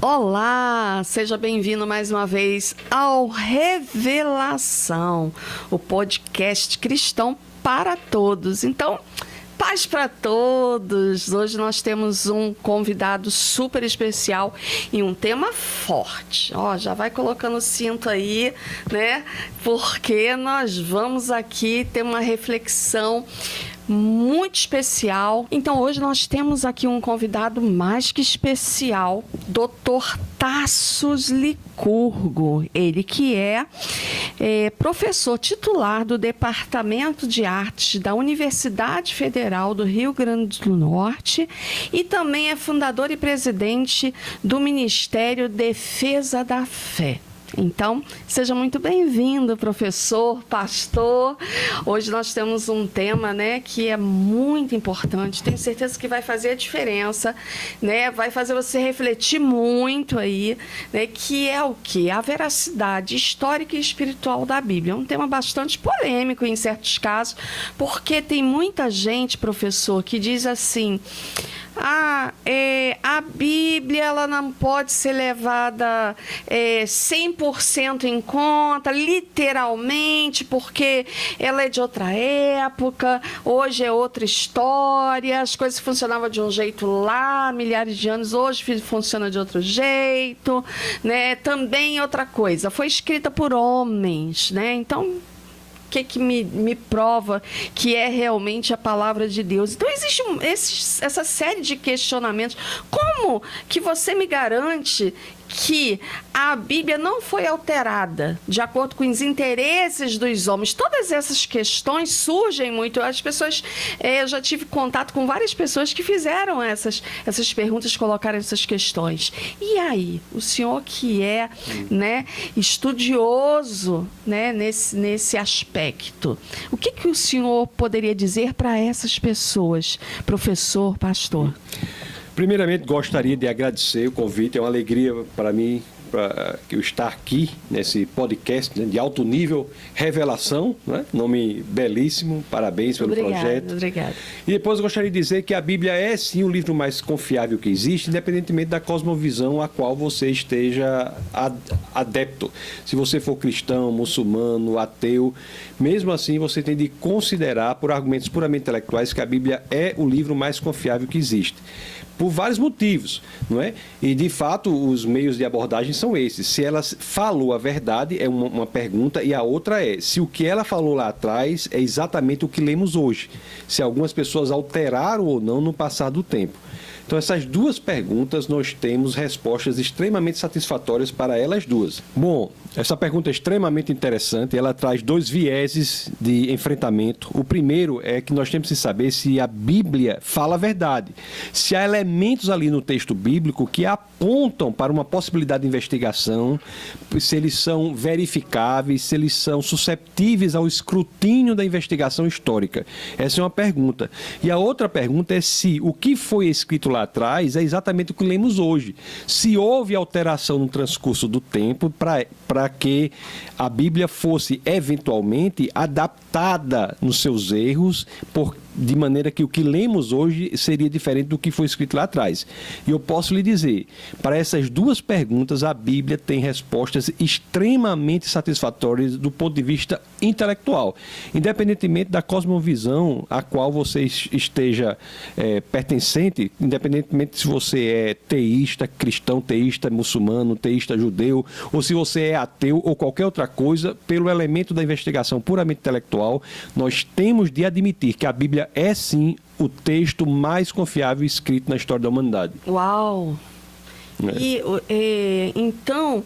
Olá, seja bem-vindo mais uma vez ao Revelação, o podcast cristão para todos. Então, paz para todos. Hoje nós temos um convidado super especial e um tema forte. Ó, já vai colocando o cinto aí, né? Porque nós vamos aqui ter uma reflexão muito especial. Então hoje nós temos aqui um convidado mais que especial, Dr. Tassos Licurgo, ele que é professor titular do Departamento de Artes da Universidade Federal do Rio Grande do Norte e também é fundador e presidente do Ministério Defesa da Fé. Então, seja muito bem-vindo, professor, pastor. Hoje nós temos um tema, né, que é muito importante. Tenho certeza que vai fazer a diferença, né? Vai fazer você refletir muito aí, né? Que é o quê? A veracidade histórica e espiritual da Bíblia. É um tema bastante polêmico em certos casos, porque tem muita gente, professor, que diz assim: a Bíblia ela não pode ser levada 100% em conta, literalmente, porque ela é de outra época, hoje é outra história, as coisas funcionavam de um jeito lá, milhares de anos, hoje funciona de outro jeito, né? Também outra coisa, foi escrita por homens, né? Então, que me prova que é realmente a palavra de Deus? Então, existe essa série de questionamentos. Como que você me garante que a Bíblia não foi alterada de acordo com os interesses dos homens? Todas essas questões surgem muito. As pessoas, eu já tive contato com várias pessoas que fizeram essas perguntas, colocaram essas questões. E aí, o senhor que é, né, estudioso, né, nesse aspecto, o que o senhor poderia dizer para essas pessoas, professor, pastor? Primeiramente, gostaria de agradecer o convite. É uma alegria para mim eu estar aqui nesse podcast, né, de alto nível, Revelação, né? Nome belíssimo, parabéns pelo projeto. Obrigada. E depois eu gostaria de dizer que a Bíblia é sim o livro mais confiável que existe, independentemente da cosmovisão a qual você esteja adepto. Se você for cristão, muçulmano, ateu, mesmo assim você tem de considerar, por argumentos puramente intelectuais, que a Bíblia é o livro mais confiável que existe. Por vários motivos, não é? E, de fato, os meios de abordagem são esses. Se ela falou a verdade, é uma pergunta, e a outra é se o que ela falou lá atrás é exatamente o que lemos hoje. Se algumas pessoas alteraram ou não no passar do tempo. Então, essas duas perguntas, nós temos respostas extremamente satisfatórias para elas duas. Bom, essa pergunta é extremamente interessante, ela traz dois vieses de enfrentamento. O primeiro é que nós temos que saber se a Bíblia fala a verdade. Se há elementos ali no texto bíblico que apontam para uma possibilidade de investigação, se eles são verificáveis, se eles são susceptíveis ao escrutínio da investigação histórica. Essa é uma pergunta. E a outra pergunta é se o que foi escrito lá atrás é exatamente o que lemos hoje. Se houve alteração no transcurso do tempo para que a Bíblia fosse eventualmente adaptada nos seus erros, de maneira que o que lemos hoje seria diferente do que foi escrito lá atrás. E eu posso lhe dizer, para essas duas perguntas, a Bíblia tem respostas extremamente satisfatórias do ponto de vista intelectual, independentemente da cosmovisão a qual você esteja pertencente, independentemente se você é teísta, cristão, teísta, muçulmano, teísta, judeu, ou se você é ateu ou qualquer outra coisa, pelo elemento da investigação puramente intelectual, nós temos de admitir que a Bíblia é sim o texto mais confiável escrito na história da humanidade. Uau! Então,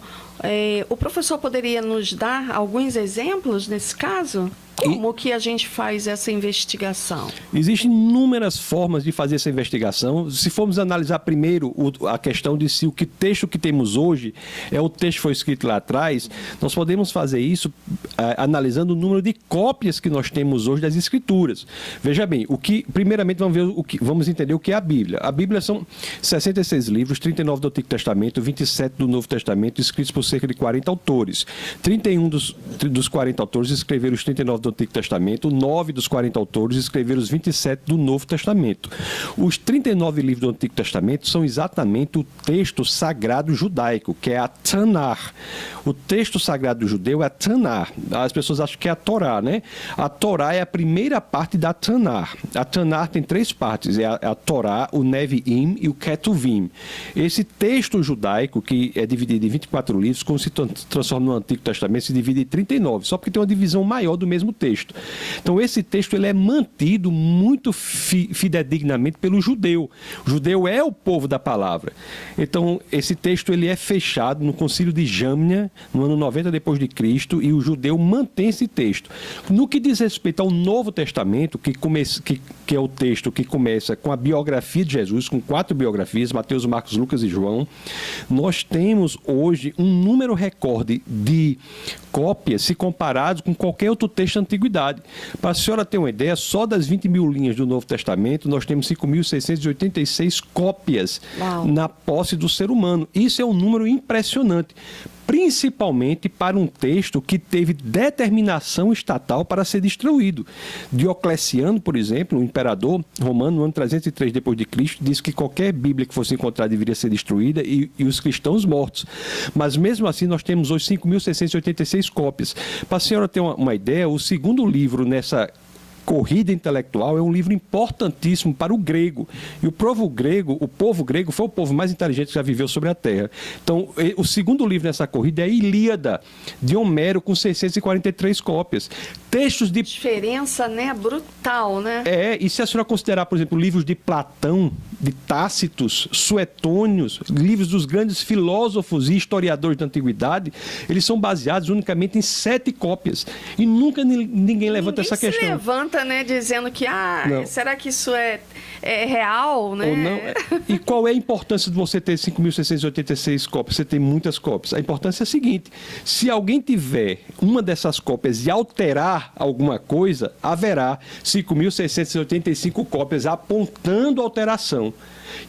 o professor poderia nos dar alguns exemplos nesse caso? Como que a gente faz essa investigação? Existem inúmeras formas de fazer essa investigação. Se formos analisar primeiro a questão de se o texto que temos hoje é o texto que foi escrito lá atrás, nós podemos fazer isso analisando o número de cópias que nós temos hoje das Escrituras. Veja bem, primeiramente vamos entender o que é a Bíblia. A Bíblia são 66 livros, 39 do Antigo Testamento, 27 do Novo Testamento, escritos por cerca de 40 autores. 31 dos 40 autores escreveram os 39 do Antigo Testamento, 9 dos 40 autores escreveram os 27 do Novo Testamento. Os 39 livros do Antigo Testamento são exatamente o texto sagrado judaico, que é a Tanar. O texto sagrado judeu é a Tanar. As pessoas acham que é a Torá, né? A Torá é a primeira parte da Tanar. A Tanar tem 3 partes, é a Torá, o Neviim e o Ketuvim. Esse texto judaico, que é dividido em 24 livros, como se transforma no Antigo Testamento, se divide em 39, só porque tem uma divisão maior do mesmo texto. Então, esse texto ele é mantido muito fidedignamente pelo judeu. O judeu é o povo da palavra. Então, esse texto ele é fechado no Concílio de Jamnia, no ano 90 depois de Cristo, e o judeu mantém esse texto. No que diz respeito ao Novo Testamento, que é o texto que começa com a biografia de Jesus, com 4 biografias, Mateus, Marcos, Lucas e João, nós temos hoje um número recorde de cópias se comparados com qualquer outro texto da Antiguidade. Para a senhora ter uma ideia, só das 20 mil linhas do Novo Testamento, nós temos 5.686 cópias na posse do ser humano. Isso é um número impressionante, principalmente para um texto que teve determinação estatal para ser destruído. Diocleciano, por exemplo, o imperador romano, no ano 303 depois de Cristo, disse que qualquer Bíblia que fosse encontrada deveria ser destruída e os cristãos mortos. Mas mesmo assim nós temos hoje 5.686 cópias. Para a senhora ter uma ideia, o segundo livro nessa corrida intelectual é um livro importantíssimo para o grego. E o povo grego foi o povo mais inteligente que já viveu sobre a Terra. Então, o segundo livro nessa corrida é a Ilíada, de Homero, com 643 cópias. Textos de... Diferença, né? Brutal, né? E se a senhora considerar, por exemplo, livros de Platão, de Tácitos, Suetônios, livros dos grandes filósofos e historiadores da Antiguidade, eles são baseados unicamente em 7 cópias. E nunca ninguém levanta essa questão. Se levanta, né, dizendo que, será que isso é real, né? Ou não. E qual é a importância de você ter 5.686 cópias? Você tem muitas cópias. A importância é a seguinte: se alguém tiver uma dessas cópias e alterar alguma coisa, haverá 5.685 cópias apontando alteração.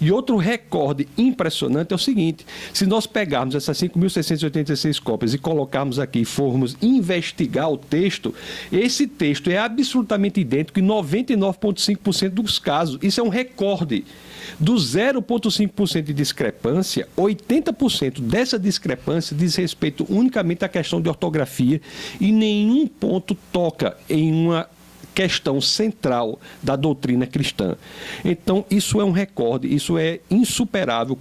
E outro recorde impressionante é o seguinte: se nós pegarmos essas 5.686 cópias e colocarmos aqui e formos investigar o texto, esse texto é absolutamente idêntico em 99,5% dos casos. Isso é um recorde. Do 0,5% de discrepância, 80% dessa discrepância diz respeito unicamente à questão de ortografia e nenhum ponto toca em uma questão central da doutrina cristã. Então, isso é um recorde, isso é insuperável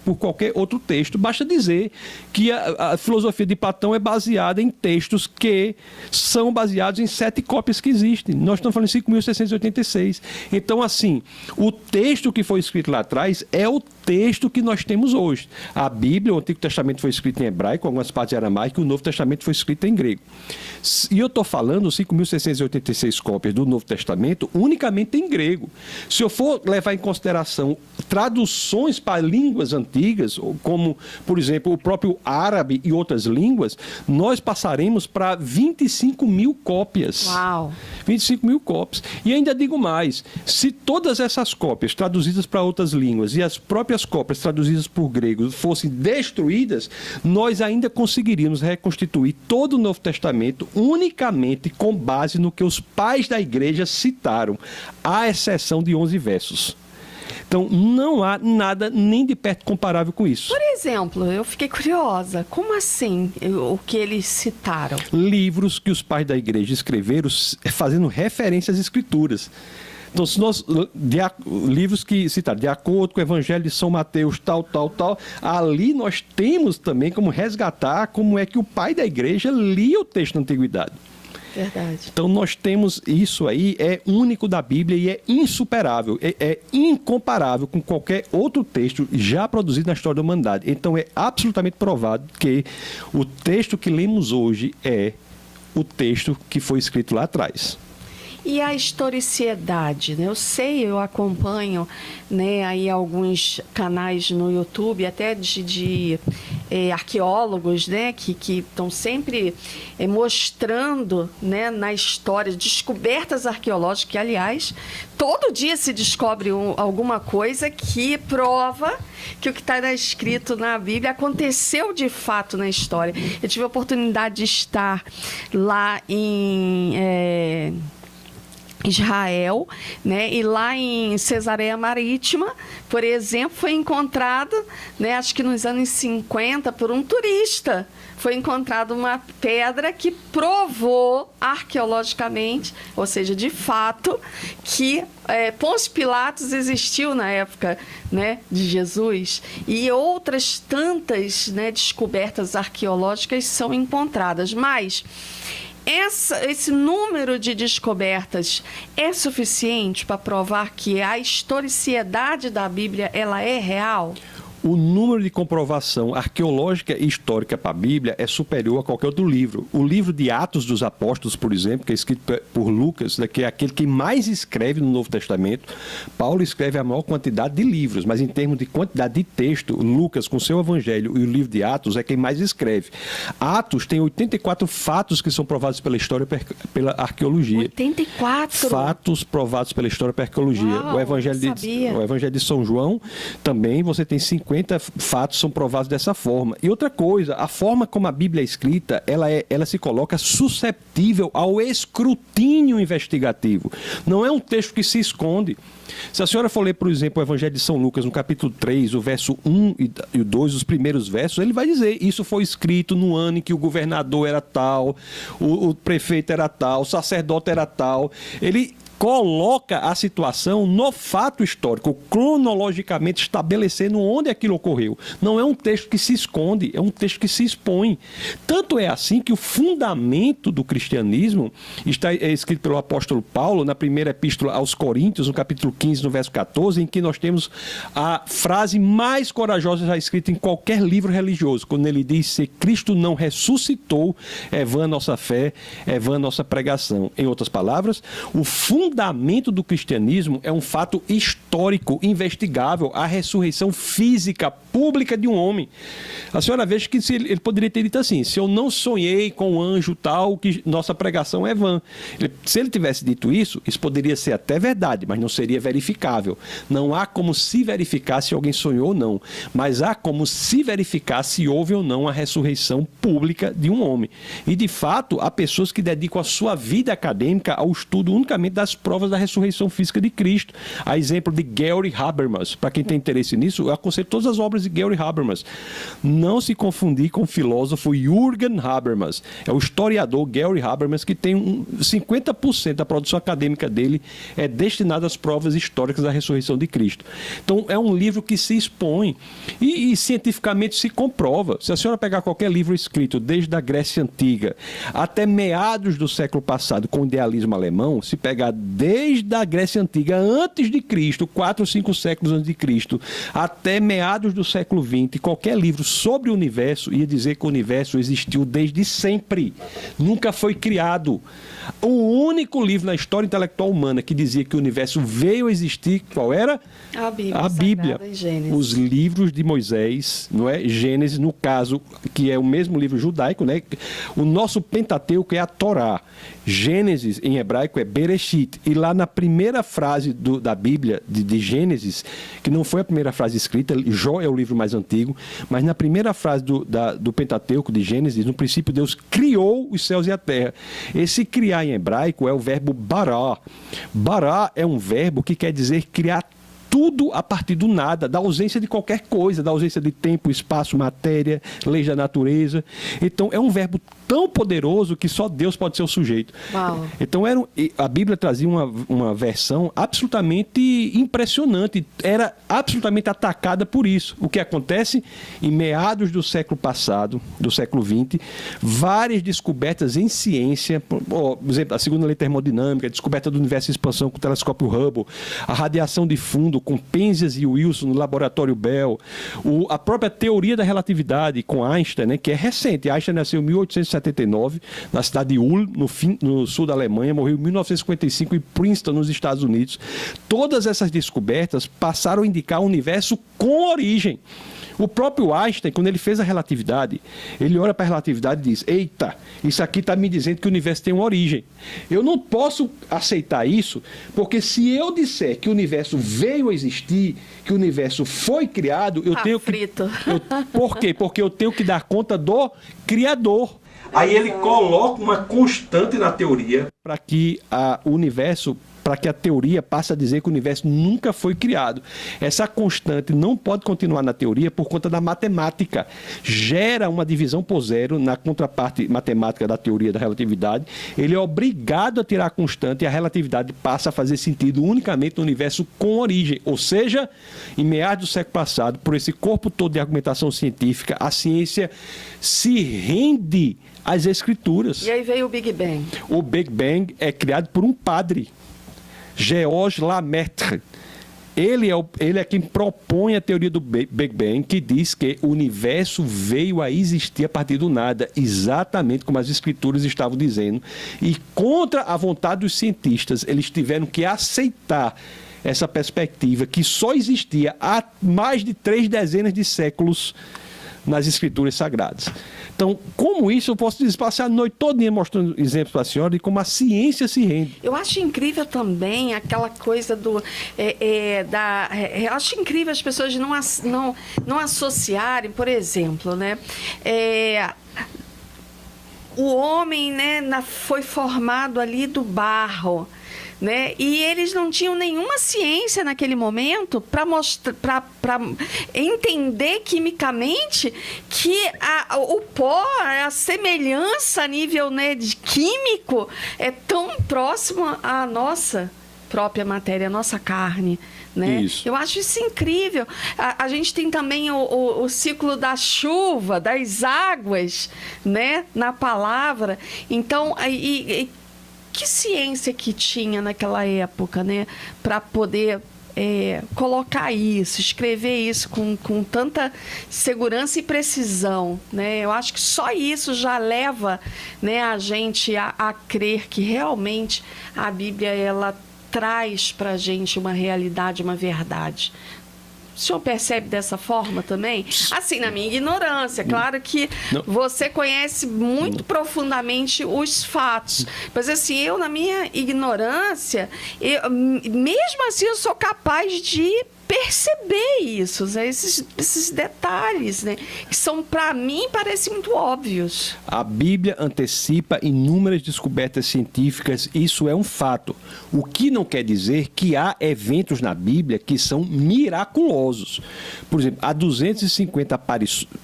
por qualquer outro texto. Basta dizer que a filosofia de Platão é baseada em textos que são baseados em 7 cópias que existem. Nós estamos falando de 5.686. Então, assim, o texto que foi escrito lá atrás é o texto que nós temos hoje. A Bíblia, o Antigo Testamento foi escrito em hebraico, algumas partes em aramaico, e o Novo Testamento foi escrito em grego. E eu estou falando 5.686 cópias do Novo Testamento unicamente em grego. Se eu for levar em consideração traduções para línguas antigas, como, por exemplo, o próprio árabe e outras línguas, nós passaremos para 25 mil cópias. Uau! 25 mil cópias. E ainda digo mais, se todas essas cópias traduzidas para outras línguas e as próprias cópias traduzidas por gregos fossem destruídas, nós ainda conseguiríamos reconstituir todo o Novo Testamento unicamente com base no que os pais da igreja citaram, à exceção de 11 versos. Então, não há nada nem de perto comparável com isso. Por exemplo, eu fiquei curiosa. Como assim o que eles citaram? Livros que os pais da igreja escreveram fazendo referência às escrituras. Então, se nós, livros que citaram, de acordo com o Evangelho de São Mateus, tal, ali nós temos também como resgatar como é que o pai da igreja lia o texto da Antiguidade. Verdade. Então, nós temos isso aí, é único da Bíblia e é insuperável, é incomparável com qualquer outro texto já produzido na história da humanidade. Então, é absolutamente provado que o texto que lemos hoje é o texto que foi escrito lá atrás. E a historicidade, né? Eu acompanho, né, aí alguns canais no YouTube, até de arqueólogos, né, que estão sempre mostrando, né, na história, descobertas arqueológicas, que, aliás, todo dia se descobre alguma coisa que prova que o que está escrito na Bíblia aconteceu de fato na história. Eu tive a oportunidade de estar lá em Israel, né? E lá em Cesareia Marítima, por exemplo, foi encontrado, né, acho que nos anos 50, por um turista, foi encontrada uma pedra que provou arqueologicamente, ou seja, de fato, que Pôncio Pilatos existiu na época, né, de Jesus, e outras tantas, né, descobertas arqueológicas são encontradas. Mas esse número de descobertas é suficiente para provar que a historicidade da Bíblia ela é real? O número de comprovação arqueológica e histórica para a Bíblia é superior a qualquer outro livro. O livro de Atos dos Apóstolos, por exemplo, que é escrito por Lucas, que é aquele que mais escreve no Novo Testamento, Paulo escreve a maior quantidade de livros, mas em termos de quantidade de texto, Lucas, com seu Evangelho, e o livro de Atos é quem mais escreve. Atos tem 84 fatos que são provados pela história pela arqueologia. 84? Fatos provados pela história pela arqueologia. Uau, o Evangelho de São João também você tem 50 fatos são provados dessa forma. E outra coisa, a forma como a Bíblia é escrita, ela se coloca susceptível ao escrutínio investigativo. Não é um texto que se esconde. Se a senhora for ler, por exemplo, o Evangelho de São Lucas, no capítulo 3, o verso 1 e o 2, os primeiros versos, ele vai dizer, isso foi escrito no ano em que o governador era tal, o prefeito era tal, o sacerdote era tal. Ele coloca a situação no fato histórico, cronologicamente estabelecendo onde aquilo ocorreu. Não é um texto que se esconde, é um texto que se expõe. Tanto é assim que o fundamento do cristianismo é escrito pelo apóstolo Paulo na primeira epístola aos Coríntios, no capítulo 15, no verso 14, em que nós temos a frase mais corajosa já escrita em qualquer livro religioso, quando ele diz: se Cristo não ressuscitou, é vã nossa fé, é vã nossa pregação. Em outras palavras, o fundamento do cristianismo é um fato histórico, investigável, a ressurreição física, pública de um homem. A senhora veja que ele poderia ter dito assim: se eu não sonhei com um anjo tal, que nossa pregação é vã. Se ele tivesse dito isso, isso poderia ser até verdade, mas não seria verificável. Não há como se verificar se alguém sonhou ou não, mas há como se verificar se houve ou não a ressurreição pública de um homem. E, de fato, há pessoas que dedicam a sua vida acadêmica ao estudo unicamente das provas da ressurreição física de Cristo. A exemplo de Gary Habermas. Para quem tem interesse nisso, eu aconselho todas as obras de Gary Habermas. Não se confundir com o filósofo Jürgen Habermas. É o historiador Gary Habermas que tem 50% da produção acadêmica dele é destinada às provas históricas da ressurreição de Cristo. Então, é um livro que se expõe e cientificamente se comprova. Se a senhora pegar qualquer livro escrito desde a Grécia Antiga até meados do século passado com o idealismo alemão, se pegar desde a Grécia Antiga, antes de Cristo, 4 ou 5 séculos antes de Cristo, até meados do século XX, qualquer livro sobre o universo ia dizer que o universo existiu desde sempre. Nunca foi criado. O único livro na história intelectual humana que dizia que o universo veio a existir, qual era? A Bíblia. A Bíblia. Os livros de Moisés, não é? Gênesis, no caso, que é o mesmo livro judaico, né? O nosso Pentateuco é a Torá. Gênesis, em hebraico, é Bereshit. E lá na primeira frase da Bíblia, de Gênesis, que não foi a primeira frase escrita, Jó é o livro mais antigo, mas na primeira frase do Pentateuco, de Gênesis, no princípio Deus criou os céus e a terra. Esse criar em hebraico é o verbo bará. Bará é um verbo que quer dizer criar tudo a partir do nada, da ausência de qualquer coisa, da ausência de tempo, espaço, matéria, leis da natureza. Então, é um verbo tão poderoso que só Deus pode ser o sujeito. Uau. Então, a Bíblia trazia uma versão absolutamente impressionante, era absolutamente atacada por isso. O que acontece? Em meados do século passado, do século XX, várias descobertas em ciência, por exemplo, a segunda lei termodinâmica, a descoberta do universo em expansão com o telescópio Hubble, a radiação de fundo com Penzias e Wilson no laboratório Bell, a própria teoria da relatividade com Einstein, né, que é recente. Einstein nasceu em 1879, na cidade de Ulm, no sul da Alemanha, morreu em 1955 em Princeton, nos Estados Unidos. Todas essas descobertas passaram a indicar um universo com origem. O próprio Einstein, quando ele fez a relatividade, ele olha para a relatividade e diz: eita, isso aqui está me dizendo que o universo tem uma origem. Eu não posso aceitar isso, porque se eu disser que o universo veio a existir, que o universo foi criado, eu tenho frito. Por quê? Porque eu tenho que dar conta do Criador. Aí ele coloca uma constante na teoria para que o universo, para que a teoria passe a dizer que o universo nunca foi criado. Essa constante não pode continuar na teoria por conta da matemática. Gera uma divisão por zero na contraparte matemática da teoria da relatividade. Ele é obrigado a tirar a constante e a relatividade passa a fazer sentido unicamente no universo com origem. Ou seja, em meados do século passado, por esse corpo todo de argumentação científica, a ciência se rende às escrituras. E aí veio o Big Bang. O Big Bang é criado por um padre, Georges Lemaitre. Ele é quem propõe a teoria do Big Bang, que diz que o universo veio a existir a partir do nada, exatamente como as escrituras estavam dizendo. E contra a vontade dos cientistas, eles tiveram que aceitar essa perspectiva que só existia há mais de 3 dezenas de séculos nas escrituras sagradas. Então, como isso, eu posso passar a noite toda mostrando exemplos para a senhora de como a ciência se rende. Eu acho incrível também aquela coisa do... eu acho incrível as pessoas não associarem, por exemplo, né? O homem, né, foi formado ali do barro, né? E eles não tinham nenhuma ciência naquele momento para entender quimicamente que o pó, a semelhança a nível, né, de químico é tão próximo à nossa própria matéria, à nossa carne. Né? Eu acho isso incrível. A gente tem também o ciclo da chuva, das águas, né, na palavra. Então, que ciência que tinha naquela época, né, para poder colocar isso, escrever isso com tanta segurança e precisão, né? Eu acho que só isso já leva, né, a gente a crer que realmente a Bíblia ela traz para a gente uma realidade, uma verdade. O senhor percebe dessa forma também? Assim, na minha ignorância. Claro que você conhece muito profundamente os fatos. Mas, assim, eu, na minha ignorância, mesmo assim, eu sou capaz de perceber isso, né? esses detalhes, né? Que são, para mim, parecem muito óbvios. A Bíblia antecipa inúmeras descobertas científicas, isso é um fato. O que não quer dizer que há eventos na Bíblia que são miraculosos. Por exemplo, há 250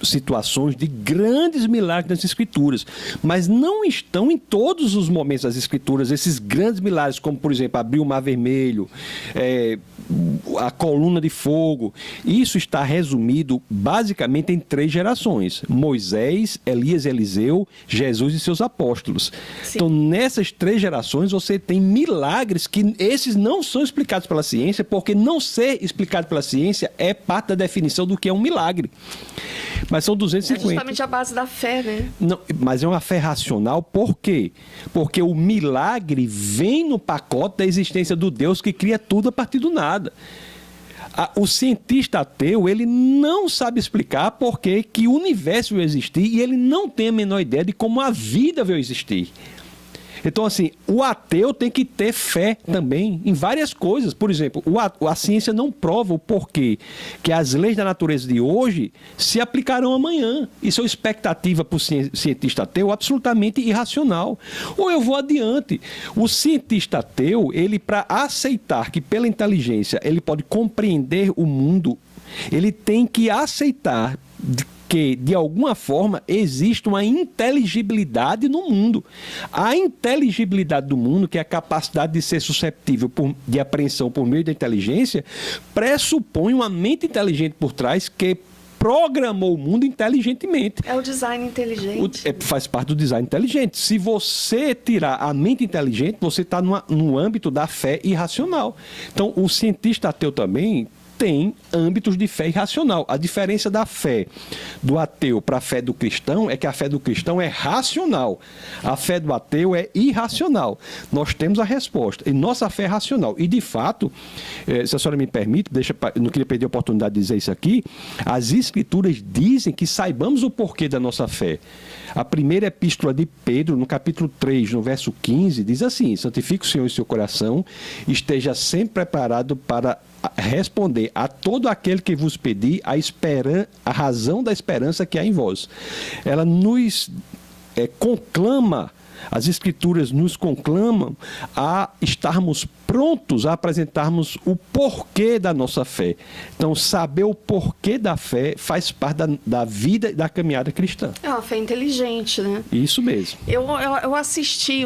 situações de grandes milagres nas Escrituras, mas não estão em todos os momentos das Escrituras esses grandes milagres, como, por exemplo, abrir o Mar Vermelho, a coluna de fogo. Isso está resumido basicamente em 3 gerações: Moisés, Elias e Eliseu, Jesus e seus apóstolos. Sim. Então, nessas 3 gerações, você tem milagres que esses não são explicados pela ciência, porque não ser explicado pela ciência é parte da definição do que é um milagre. Mas são 250. É justamente a base da fé, né? Não, mas é uma fé racional, por quê? Porque o milagre vem no pacote da existência do Deus que cria tudo a partir do nada. O cientista ateu, ele não sabe explicar por que o universo veio existir e ele não tem a menor ideia de como a vida veio existir. Então, assim, o ateu tem que ter fé também em várias coisas. Por exemplo, a ciência não prova o porquê que as leis da natureza de hoje se aplicarão amanhã. Isso é uma expectativa para o cientista ateu absolutamente irracional. Ou eu vou adiante. O cientista ateu, ele, para aceitar que pela inteligência ele pode compreender o mundo, ele tem que aceitar que, de alguma forma, existe uma inteligibilidade no mundo. A inteligibilidade do mundo, que é a capacidade de ser susceptível de apreensão por meio da inteligência, pressupõe uma mente inteligente por trás que programou o mundo inteligentemente. É o design inteligente. Faz parte do design inteligente. Se você tirar a mente inteligente, você está no âmbito da fé irracional. Então, o cientista ateu também tem âmbitos de fé irracional. A diferença da fé do ateu para a fé do cristão é que a fé do cristão é racional. A fé do ateu é irracional. Nós temos a resposta. E nossa fé é racional. E, de fato, se a senhora me permite, não queria perder a oportunidade de dizer isso aqui, as Escrituras dizem que saibamos o porquê da nossa fé. A primeira epístola de Pedro, no capítulo 3, no verso 15, diz assim: santifique o Senhor em seu coração, esteja sempre preparado para responder a todo aquele que vos pedir a razão da esperança que há em vós. Ela nos conclama, as Escrituras nos conclamam a estarmos prontos a apresentarmos o porquê da nossa fé. Então, saber o porquê da fé faz parte da vida e da caminhada cristã. É uma fé inteligente, né? Isso mesmo. Eu assisti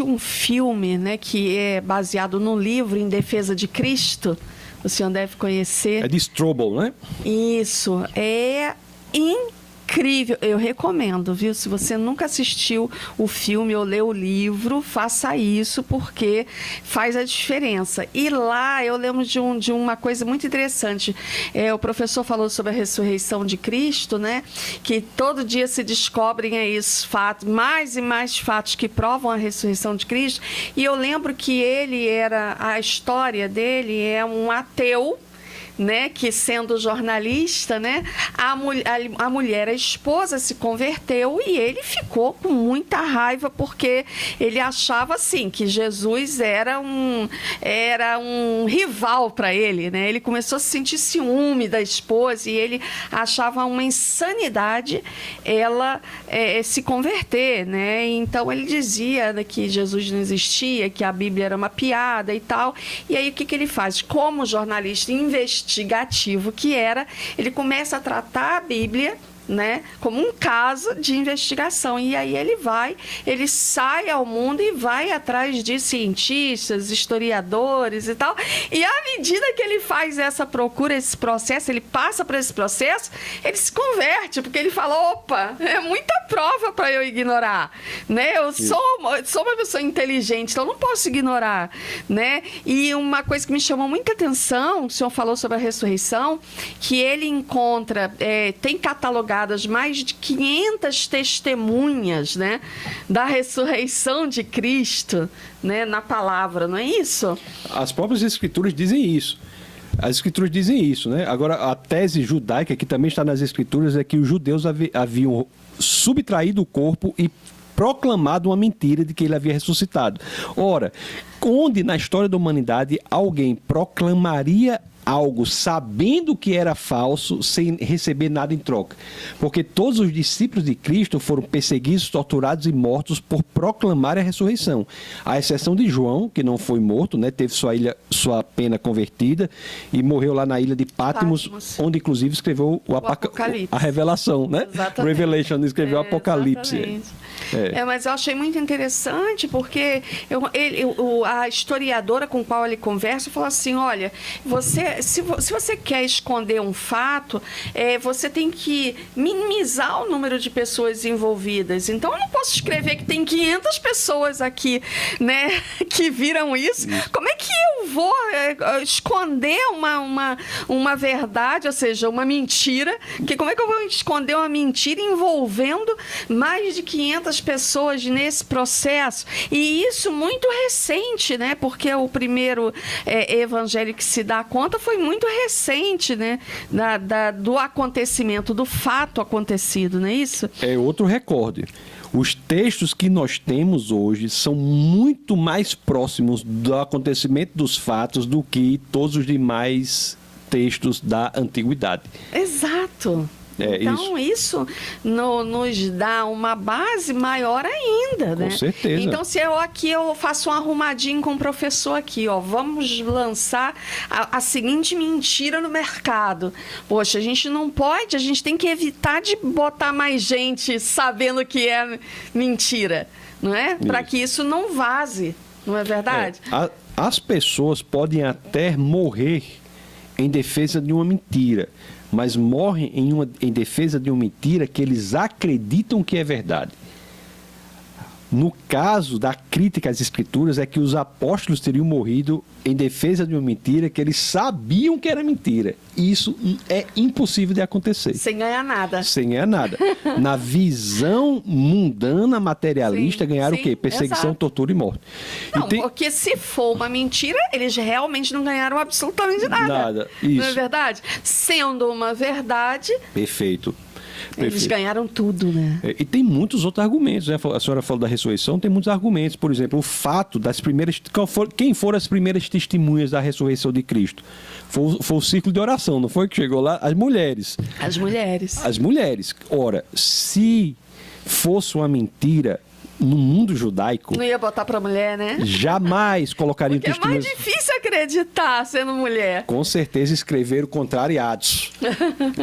um filme, né, que é baseado no livro Em Defesa de Cristo. O senhor deve conhecer. É de Strobel, né? Isso. É incrível, eu recomendo, viu? Se você nunca assistiu o filme ou leu o livro, faça isso, porque faz a diferença. E lá eu lembro de uma coisa muito interessante. O professor falou sobre a ressurreição de Cristo, né? Que todo dia se descobrem aí fatos, mais e mais fatos que provam a ressurreição de Cristo. E eu lembro que a história dele é um ateu, né, que sendo jornalista, né, a mulher, a esposa, se converteu e ele ficou com muita raiva porque ele achava assim que Jesus era um rival para ele, né? Ele começou a sentir ciúme da esposa e ele achava uma insanidade ela se converter, né? Então ele dizia, né, que Jesus não existia, que a Bíblia era uma piada e tal. E aí o que ele faz? Como jornalista investigativo que era, ele começa a tratar a Bíblia, né, como um caso de investigação. E aí ele sai ao mundo e vai atrás de cientistas, historiadores e tal. E à medida que ele faz essa procura, esse processo, ele passa por esse processo, ele se converte, porque ele fala: opa, é muita prova para eu ignorar, né? Eu sou uma pessoa inteligente, então eu não posso ignorar, né? E uma coisa que me chamou muita atenção, o senhor falou sobre a ressurreição, que ele encontra, tem catalogado mais de 500 testemunhas, né, da ressurreição de Cristo, né, na palavra, não é isso? As próprias Escrituras dizem isso. As Escrituras dizem isso, né? Agora, a tese judaica, que também está nas Escrituras, é que os judeus haviam subtraído o corpo e proclamado uma mentira de que ele havia ressuscitado. Ora, onde na história da humanidade alguém proclamaria algo sabendo que era falso, sem receber nada em troca? Porque todos os discípulos de Cristo foram perseguidos, torturados e mortos por proclamar a ressurreição. À exceção de João, que não foi morto, né? Teve sua pena convertida e morreu lá na ilha de Patmos, onde inclusive escreveu o Apocalipse. A revelação, né? Exatamente. Revelation, escreveu o Apocalipse. Exatamente. Mas eu achei muito interessante, porque a historiadora com qual ele conversa falou assim: olha, se você quer esconder um fato, você tem que minimizar o número de pessoas envolvidas. Então, eu não posso escrever que tem 500 pessoas aqui, né, que viram isso. Como é que eu vou esconder uma verdade, ou seja, uma mentira? Como é que eu vou esconder uma mentira envolvendo mais de 500 pessoas nesse processo? E isso muito recente, né? Porque o primeiro evangelho que se dá conta foi muito recente, né? Do acontecimento, do fato acontecido, não é isso? É outro recorde. Os textos que nós temos hoje são muito mais próximos do acontecimento dos fatos do que todos os demais textos da antiguidade. Exato. Então, isso nos dá uma base maior ainda, né? Com certeza. Então, se eu faço um arrumadinho com o professor aqui, ó, vamos lançar a seguinte mentira no mercado. Poxa, a gente não pode, a gente tem que evitar de botar mais gente sabendo que é mentira, não é? Para que isso não vaze, não é verdade? As pessoas podem até morrer em defesa de uma mentira, mas morrem em defesa de uma mentira que eles acreditam que é verdade. No caso da crítica às Escrituras, é que os apóstolos teriam morrido em defesa de uma mentira que eles sabiam que era mentira. E isso é impossível de acontecer. Sem ganhar nada. Sem ganhar nada. Na visão mundana, materialista, Sim, ganharam sim, o quê? Perseguição, exato. tortura e morte. Não, E tem- porque se for uma mentira, eles realmente não ganharam absolutamente nada. Nada, Não é isso. verdade? Sendo uma verdade, Perfeito. eles Perfeito. ganharam tudo, né? E tem muitos outros argumentos, né? A senhora falou da ressurreição, tem muitos argumentos. Por exemplo, o fato das primeiras... Quem foram as primeiras testemunhas da ressurreição de Cristo? Foi o círculo de oração, não foi que chegou lá? As mulheres. As mulheres. As mulheres. Ora, se fosse uma mentira no mundo judaico, Não ia botar pra mulher, né? jamais colocariam Porque é mais testemunhas... difícil acreditar sendo mulher. Com certeza escreveram contrariados.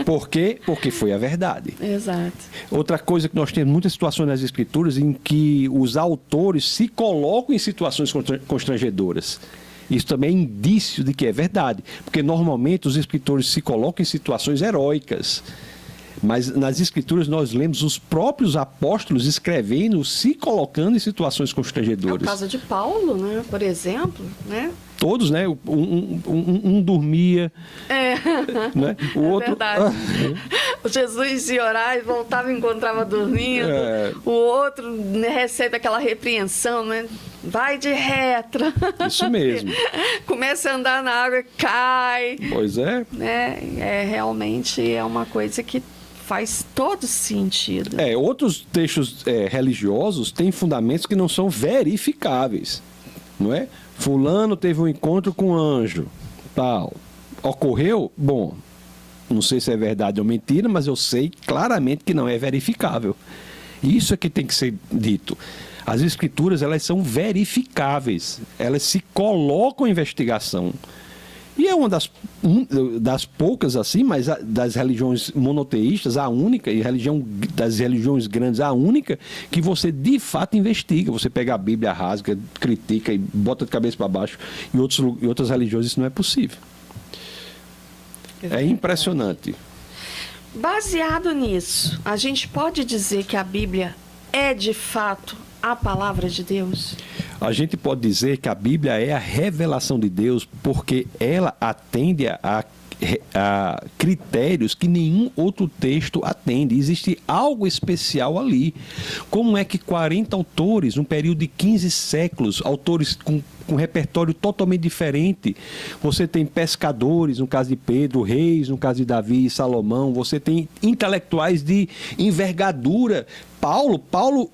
Por quê? Porque foi a verdade. Exato. Outra coisa que nós temos muitas situações nas escrituras em que os autores se colocam em situações constrangedoras. Isso também é indício de que é verdade, porque normalmente os escritores se colocam em situações heróicas. Mas nas escrituras nós lemos os próprios apóstolos escrevendo, se colocando em situações É o constrangedoras. caso de Paulo, né? Por exemplo, né? Todos, né? Um dormia, né? O outro... Verdade. O Jesus ia orar e voltava e encontrava dormindo. É. O outro, né, recebe aquela repreensão, né? Vai de retro. Isso mesmo. Começa a andar na água e cai. Pois é. Né? Realmente é uma coisa que faz todo sentido. Outros textos religiosos têm fundamentos que não são verificáveis, não é? Fulano teve um encontro com um anjo, tal. Ocorreu? Bom, não sei se é verdade ou mentira, mas eu sei claramente que não é verificável. Isso é que tem que ser dito. As escrituras, elas são verificáveis, elas se colocam em investigação. E é uma das poucas, assim, mas das religiões monoteístas, a única, e das religiões grandes, a única, que você de fato investiga. Você pega a Bíblia, rasga, critica e bota de cabeça para baixo. Em outras religiões isso não é possível. É impressionante. Baseado nisso, a gente pode dizer que a Bíblia é de fato a palavra de Deus? A gente pode dizer que a Bíblia é a revelação de Deus porque ela atende a critérios que nenhum outro texto atende. Existe algo especial ali. Como é que 40 autores, num período de 15 séculos, autores com repertório totalmente diferente, você tem pescadores, no caso de Pedro, reis, no caso de Davi e Salomão, você tem intelectuais de envergadura. Paulo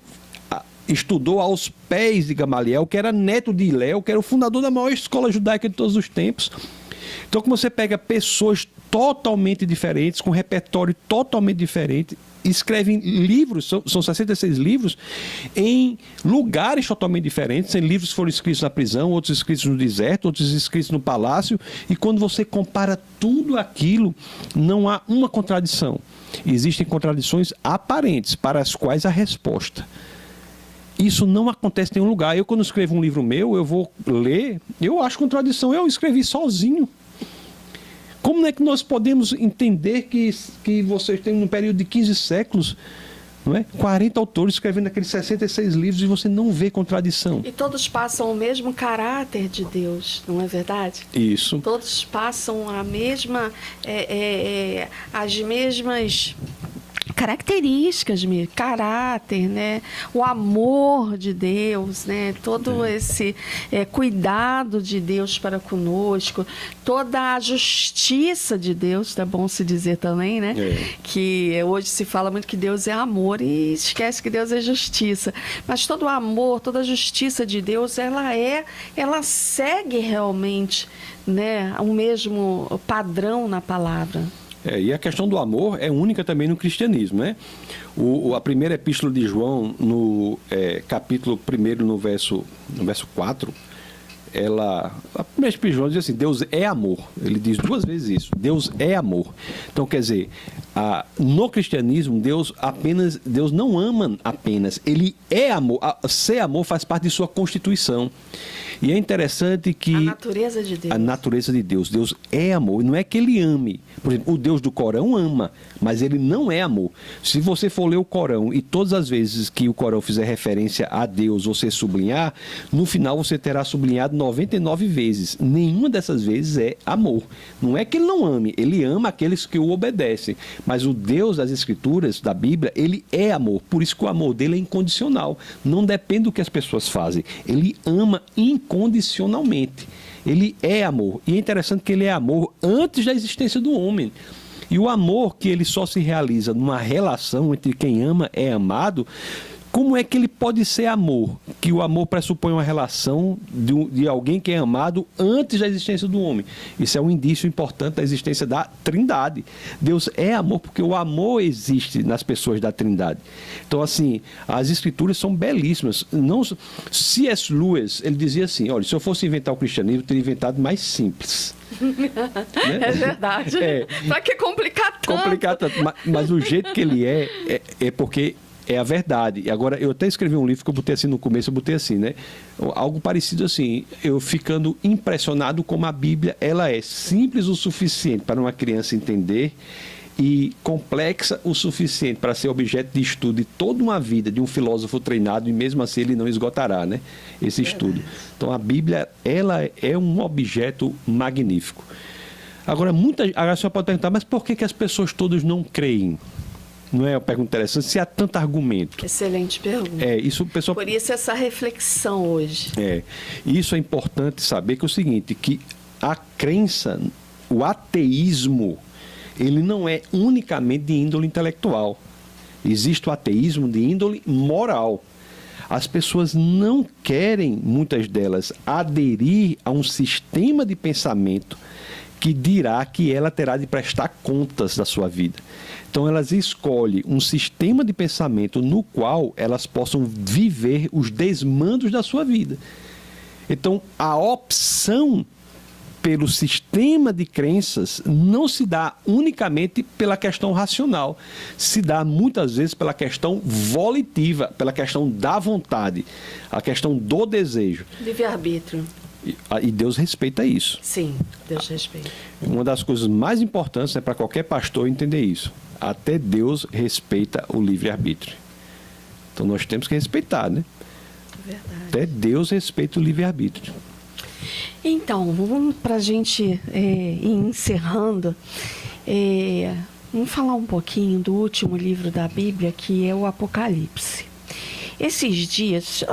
estudou aos pés de Gamaliel, que era neto de Hilel, que era o fundador da maior escola judaica de todos os tempos. Então, como você pega pessoas totalmente diferentes, com repertório totalmente diferente, escrevem livros, são 66 livros, em lugares totalmente diferentes. Tem livros que foram escritos na prisão, outros escritos no deserto, outros escritos no palácio, e quando você compara tudo aquilo, não há uma contradição. Existem contradições aparentes, para as quais a resposta. Isso não acontece em nenhum lugar. Eu, quando escrevo um livro meu, eu vou ler, eu acho contradição. Eu escrevi sozinho. Como é que nós podemos entender que vocês têm um período de 15 séculos, não é? 40 autores escrevendo aqueles 66 livros e você não vê contradição? E todos passam o mesmo caráter de Deus, não é verdade? Isso. Todos passam a mesma, as mesmas características, caráter, né? O amor de Deus, né? Todo esse cuidado de Deus para conosco, toda a justiça de Deus, é bom se dizer também, né? Que hoje se fala muito que Deus é amor e esquece que Deus é justiça. Mas todo o amor, toda a justiça de Deus, ela segue realmente, né, o mesmo padrão na palavra. E a questão do amor é única também no cristianismo, né? A primeira epístola de João, no capítulo 1, no verso 4, a primeira epístola de João diz assim: Deus é amor. Ele diz 2 vezes isso: Deus é amor. Então, quer dizer, no cristianismo, Deus não ama apenas, ele é amor. Ser amor faz parte de sua constituição. E é interessante que... A natureza de Deus. A natureza de Deus. Deus é amor. Não é que ele ame. Por exemplo, o Deus do Corão ama, mas ele não é amor. Se você for ler o Corão e todas as vezes que o Corão fizer referência a Deus, você sublinhar, no final você terá sublinhado 99 vezes. Nenhuma dessas vezes é amor. Não é que ele não ame, ele ama aqueles que o obedecem. Mas o Deus das Escrituras, da Bíblia, ele é amor. Por isso que o amor dele é incondicional. Não depende do que as pessoas fazem. Ele ama incondicionalmente. Ele é amor. E é interessante que ele é amor antes da existência do homem. E o amor que ele só se realiza numa relação entre quem ama é amado, como é que ele pode ser amor? Que o amor pressupõe uma relação de alguém que é amado antes da existência do homem. Isso é um indício importante da existência da Trindade. Deus é amor porque o amor existe nas pessoas da Trindade. Então, assim, as Escrituras são belíssimas. C.S. Lewis, ele dizia assim, olha, se eu fosse inventar o cristianismo, eu teria inventado mais simples. Né? É verdade. Para que complicar tanto? Complicar tanto. Mas o jeito que ele é porque... é a verdade. Agora, eu até escrevi um livro que eu botei assim no começo, eu botei assim, né? Algo parecido assim, eu ficando impressionado como a Bíblia, ela é simples o suficiente para uma criança entender e complexa o suficiente para ser objeto de estudo de toda uma vida de um filósofo treinado e mesmo assim ele não esgotará, né? Esse estudo. Então, a Bíblia, ela é um objeto magnífico. Agora, a senhora pode perguntar, mas por que as pessoas todas não creem? Não é uma pergunta interessante? Se há tanto argumento. Excelente pergunta. Isso, pessoal... Por isso essa reflexão hoje. Isso é importante saber que é o seguinte, que a crença, o ateísmo, ele não é unicamente de índole intelectual. Existe o ateísmo de índole moral. As pessoas não querem, muitas delas, aderir a um sistema de pensamento que dirá que ela terá de prestar contas da sua vida. Então, elas escolhem um sistema de pensamento no qual elas possam viver os desmandos da sua vida. Então, a opção pelo sistema de crenças não se dá unicamente pela questão racional, se dá muitas vezes pela questão volitiva, pela questão da vontade, a questão do desejo. Livre-arbítrio. E Deus respeita isso. Sim, Deus respeita. Uma das coisas mais importantes é para qualquer pastor entender isso. Até Deus respeita o livre-arbítrio. Então nós temos que respeitar, né? Verdade. Até Deus respeita o livre-arbítrio. Então, vamos para a gente ir encerrando. Vamos falar um pouquinho do último livro da Bíblia, que é o Apocalipse. Esses dias...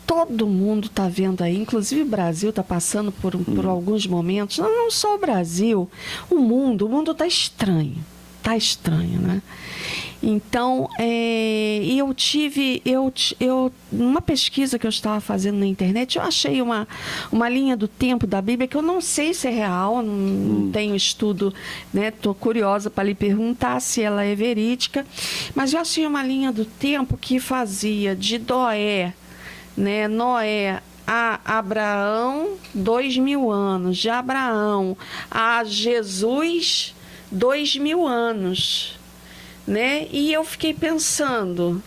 todo mundo está vendo aí, inclusive o Brasil está passando por alguns momentos, não só o Brasil, o mundo está estranho. Está estranho, né? Então, numa pesquisa que eu estava fazendo na internet, eu achei uma linha do tempo da Bíblia que eu não sei se é real, não tenho estudo, né? Estou curiosa para lhe perguntar se ela é verídica, mas eu achei uma linha do tempo que fazia de Noé a Abraão 2000 anos, de Abraão a Jesus 2000 anos, né? E eu fiquei pensando,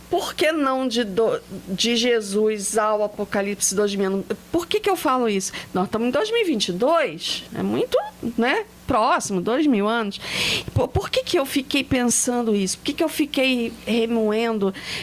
por que não de Jesus ao Apocalipse 2000 anos? Por que eu falo isso? Nós estamos em 2022, é muito, né? Próximo, 2000 anos. Por que eu fiquei pensando isso? Por que eu fiquei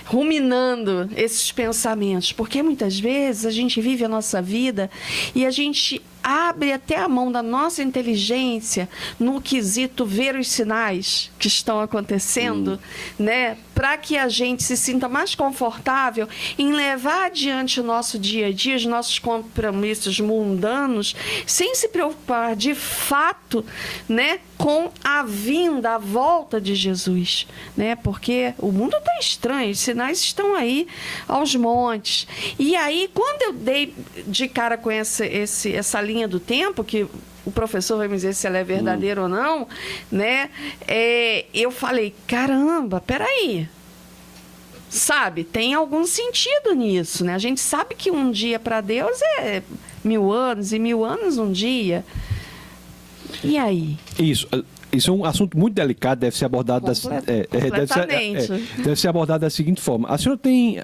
ruminando esses pensamentos? Porque muitas vezes a gente vive a nossa vida e a gente abre até a mão da nossa inteligência no quesito ver os sinais que estão acontecendo, né? Para que a gente se sinta mais confortável em levar adiante o nosso dia a dia, os nossos compromissos mundanos, sem se preocupar de fato, né, com a vinda, a volta de Jesus, né? Porque o mundo está estranho, os sinais estão aí aos montes. E aí, quando eu dei de cara com essa linha do tempo, que o professor vai me dizer se ela é verdadeira ou não, né? Eu falei, caramba, peraí. Sabe, tem algum sentido nisso, né? A gente sabe que um dia para Deus é 1000 anos e 1000 anos um dia. E aí? Isso. Isso é um assunto muito delicado, deve ser abordado Completamente. deve ser abordado da seguinte forma. A senhora tem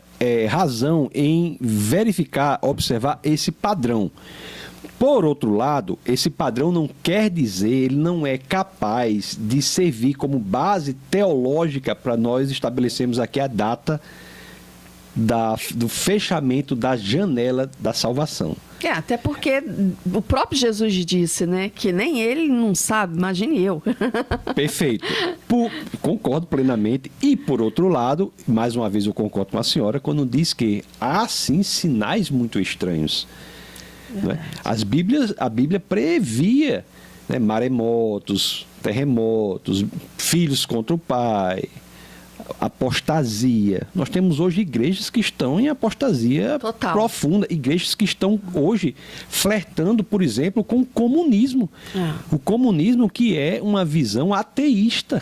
razão em verificar, observar esse padrão. Por outro lado, esse padrão não quer dizer, ele não é capaz de servir como base teológica para nós estabelecermos aqui a data do fechamento da janela da salvação. Até porque o próprio Jesus disse, né, que nem ele não sabe, imagine eu. Perfeito. Concordo plenamente. E, por outro lado, mais uma vez eu concordo com a senhora, quando diz que há, sim, sinais muito estranhos. Né? A Bíblia previa, né, maremotos, terremotos, filhos contra o pai, apostasia. Nós temos hoje igrejas que estão em apostasia total, profunda, igrejas que estão hoje flertando, por exemplo, com o comunismo. O comunismo, que é uma visão ateísta.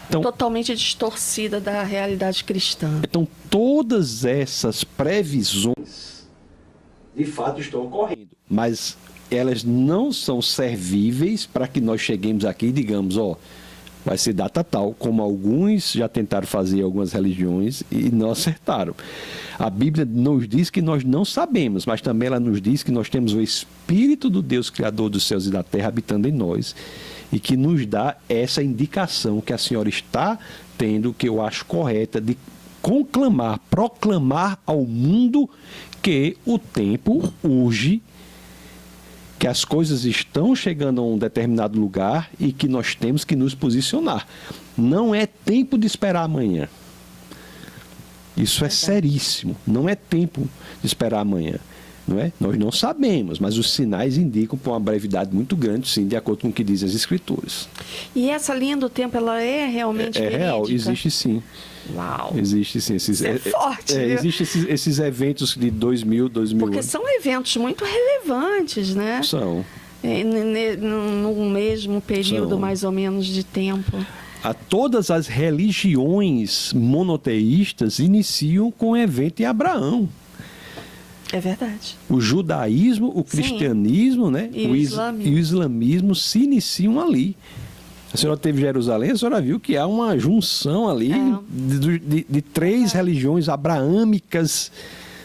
Então, totalmente distorcida da realidade cristã. Então, todas essas previsões de fato estão ocorrendo, mas elas não são servíveis para que nós cheguemos aqui e digamos, vai ser data tal, como alguns já tentaram fazer algumas religiões e não acertaram. A Bíblia nos diz que nós não sabemos, mas também ela nos diz que nós temos o Espírito do Deus Criador dos céus e da terra habitando em nós e que nos dá essa indicação que a senhora está tendo, que eu acho correta, de proclamar ao mundo que o tempo urge, que as coisas estão chegando a um determinado lugar e que nós temos que nos posicionar. Não é tempo de esperar amanhã. Isso é seríssimo. Não é tempo de esperar amanhã. Não é? Nós não sabemos, mas os sinais indicam por uma brevidade muito grande, sim, de acordo com o que dizem as Escrituras. E essa linha do tempo, ela é realmente verídica? Real, existe sim. Uau! Existe sim. É forte. Existem esses eventos de 2000 Porque são eventos muito relevantes, né? São. No mesmo período, mais ou menos, de tempo. Todas as religiões monoteístas iniciam com o evento em Abraão. É verdade. O judaísmo, o cristianismo, né? E o islamismo se iniciam ali. A senhora teve Jerusalém, a senhora viu que há uma junção ali de três religiões abraâmicas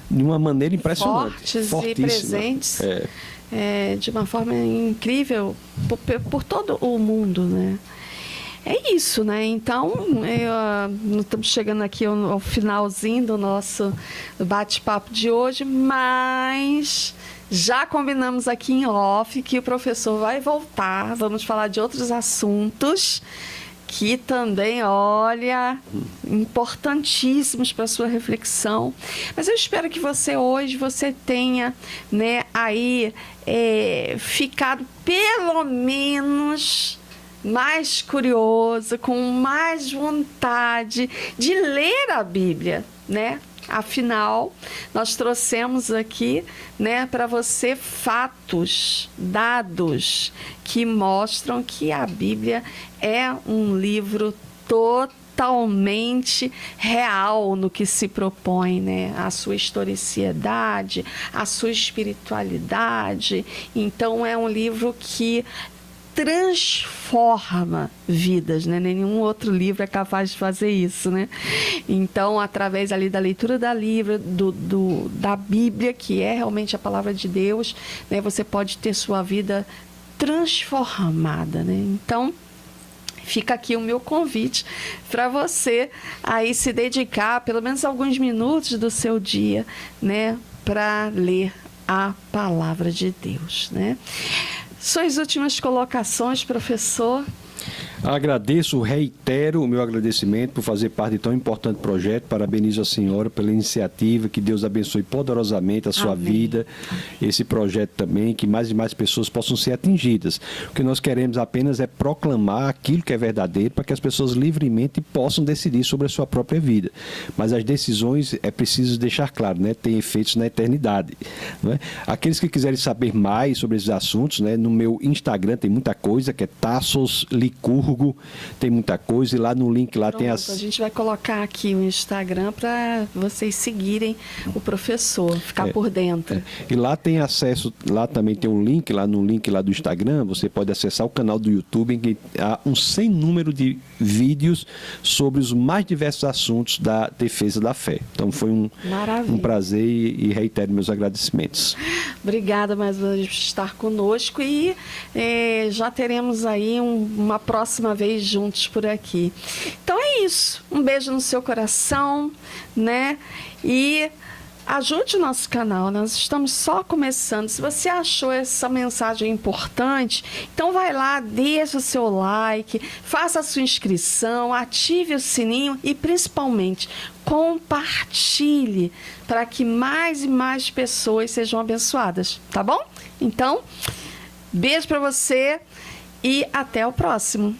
de uma maneira impressionante. Fortes e presentes de uma forma incrível por todo o mundo, né? É isso, né? Então, estamos chegando aqui ao finalzinho do nosso bate-papo de hoje, mas já combinamos aqui em off que o professor vai voltar, vamos falar de outros assuntos que também, olha, importantíssimos para a sua reflexão. Mas eu espero que hoje você tenha, né, aí ficado pelo menos mais curioso, com mais vontade de ler a Bíblia, né? Afinal, nós trouxemos aqui, né, para você fatos, dados que mostram que a Bíblia é um livro totalmente real no que se propõe, né? A sua historicidade, a sua espiritualidade. Então, é um livro que transforma vidas, né? Nenhum outro livro é capaz de fazer isso, né? Então, através ali da leitura da da Bíblia, que é realmente a palavra de Deus, né? Você pode ter sua vida transformada, né? Então, fica aqui o meu convite para você aí se dedicar pelo menos alguns minutos do seu dia, né? Para ler a palavra de Deus, né? Suas últimas colocações, professor? Agradeço, reitero o meu agradecimento por fazer parte de tão importante projeto. Parabenizo a senhora pela iniciativa, que Deus abençoe poderosamente a sua vida, esse projeto também, que mais e mais pessoas possam ser atingidas. O que nós queremos apenas é proclamar aquilo que é verdadeiro para que as pessoas livremente possam decidir sobre a sua própria vida. Mas as decisões, é preciso deixar claro, né, têm efeitos na eternidade. Não é? Aqueles que quiserem saber mais sobre esses assuntos, né, no meu Instagram tem muita coisa, que é Tassos Licurgo, Friburgo, tem muita coisa, e lá no link lá tem Pronto, as... a gente vai colocar aqui o Instagram para vocês seguirem o professor, ficar por dentro. E lá tem acesso, lá também tem um link, lá no link lá do Instagram, você pode acessar o canal do YouTube, em que há um sem número de vídeos sobre os mais diversos assuntos da defesa da fé. Então foi um prazer e reitero meus agradecimentos. Obrigada mais uma vez por estar conosco e já teremos aí uma próxima vez juntos por aqui. Então é isso. Um beijo no seu coração, né? E ajude o nosso canal, nós estamos só começando. Se você achou essa mensagem importante, então vai lá, deixa o seu like, faça a sua inscrição, ative o sininho e principalmente compartilhe para que mais e mais pessoas sejam abençoadas, tá bom? Então, beijo para você e até o próximo.